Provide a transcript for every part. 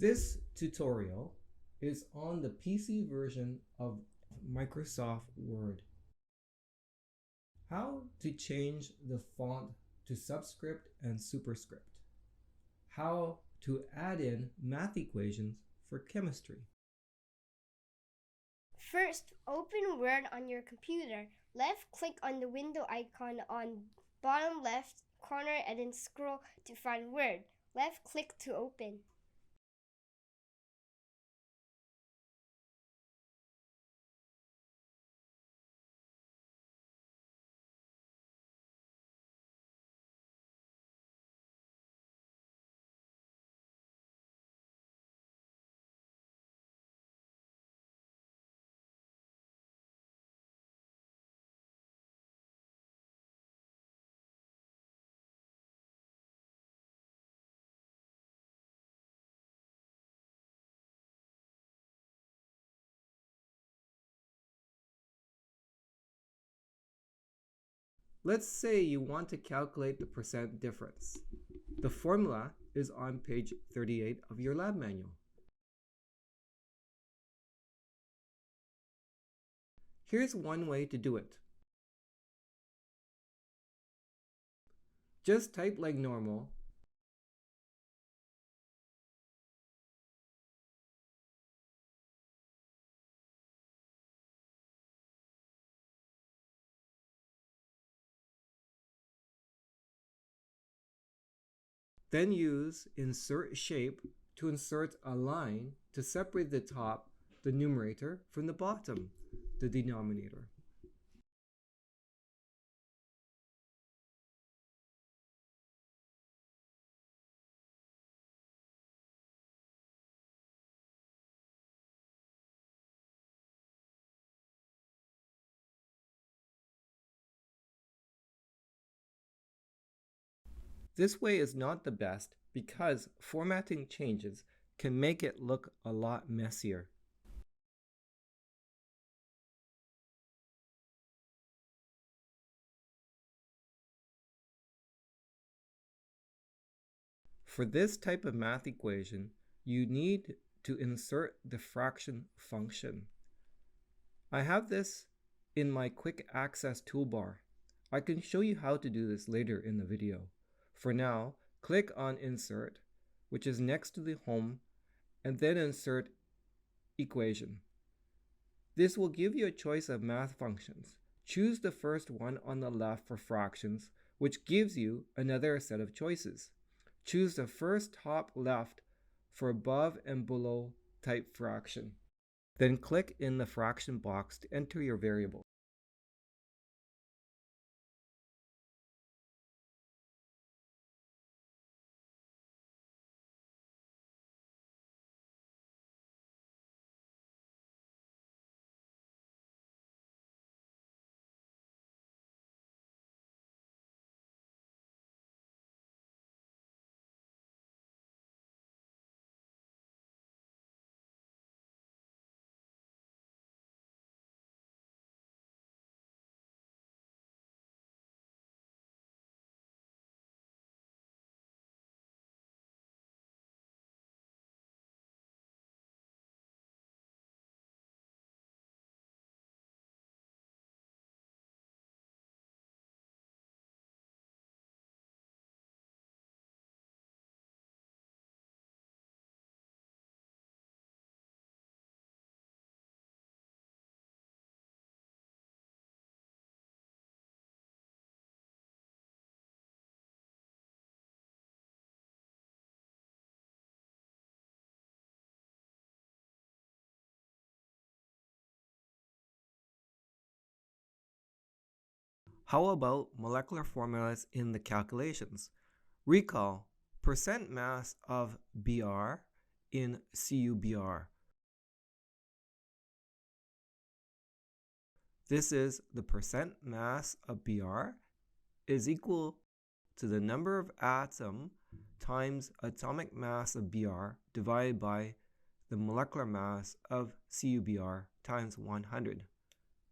This tutorial is on the PC version of Microsoft Word. How to change the font to subscript and superscript. How to add in math equations for chemistry. First, open Word on your computer. Left-click on the window icon on bottom left corner and then scroll to find Word. Left-click to open. Let's say you want to calculate the percent difference. The formula is on page 38 of your lab manual. Here's one way to do it. Just type like normal, then use Insert Shape to insert a line to separate the top, the numerator, from the bottom, the denominator. This way is not the best because formatting changes can make it look a lot messier. For this type of math equation, you need to insert the fraction function. I have this in my quick access toolbar. I can show you how to do this later in the video. For now, click on Insert, which is next to the home, and then insert Equation. This will give you a choice of math functions. Choose the first one on the left for fractions, which gives you another set of choices. Choose the first top left for above and below type fraction. Then click in the fraction box to enter your variable. How about molecular formulas in the calculations? Recall percent mass of Br in CuBr. This is the percent mass of Br is equal to the number of atoms times atomic mass of Br divided by the molecular mass of CuBr times 100.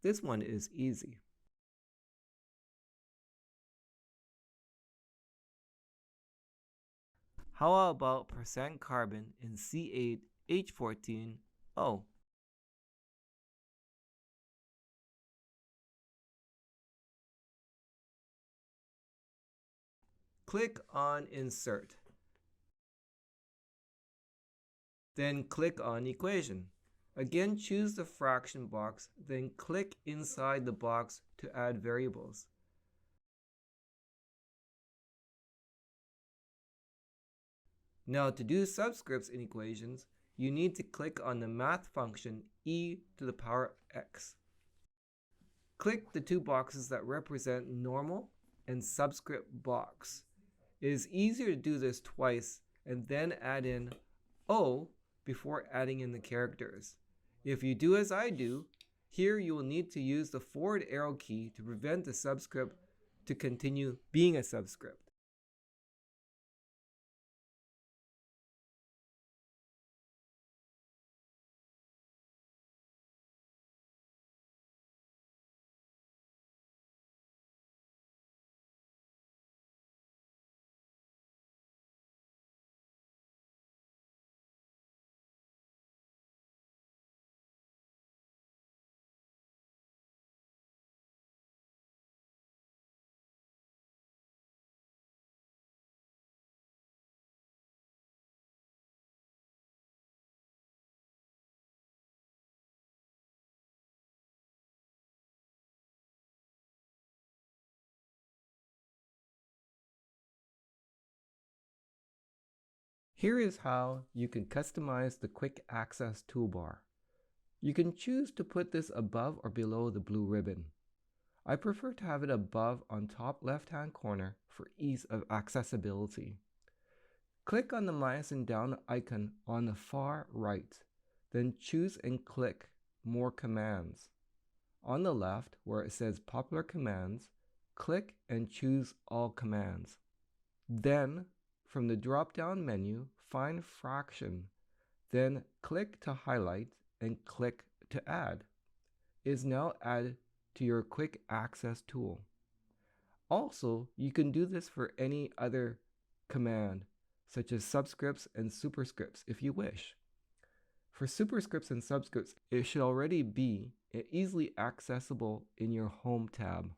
This one is easy. How about percent carbon in C8H14O? Click on Insert. Then click on Equation. Again, choose the fraction box, then click inside the box to add variables. Now, to do subscripts in equations, you need to click on the math function e to the power x. Click the two boxes that represent normal and subscript box. It is easier to do this twice and then add in O before adding in the characters. If you do as I do, here you will need to use the forward arrow key to prevent the subscript to continue being a subscript. Here is how you can customize the quick access toolbar. You can choose to put this above or below the blue ribbon. I prefer to have it above on top left-hand corner for ease of accessibility. Click on the minus and down icon on the far right, then choose and click More Commands. On the left, where it says Popular Commands, click and choose All Commands. Then, from the drop-down menu, find Fraction, then click to highlight and click to add. It is now added to your quick access tool. Also, you can do this for any other command, such as subscripts and superscripts if you wish. For superscripts and subscripts, it should already be easily accessible in your Home tab.